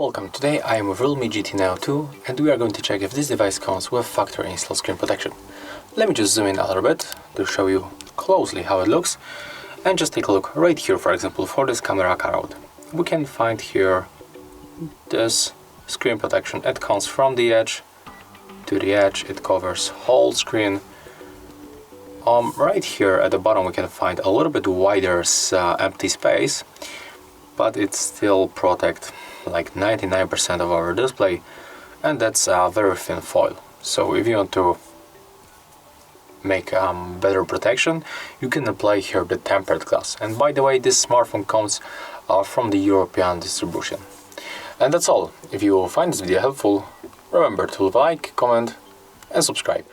Welcome, today I am with Realme GT Neo 2 and we are going to check if this device comes with factory installed screen protection. Let me just zoom in a little bit to show you closely how it looks, and just take a look right here, for example, for this camera cutout. We can find here this screen protection. It comes from the edge to the edge, it covers whole screen. Right here at the bottom we can find a little bit wider empty space, but it still protects like 99% of our display, and that's a very thin foil. So if you want to make better protection, you can apply here the tempered glass. And by the way, this smartphone comes from the European distribution. And that's all. If you find this video helpful, remember to like, comment and subscribe.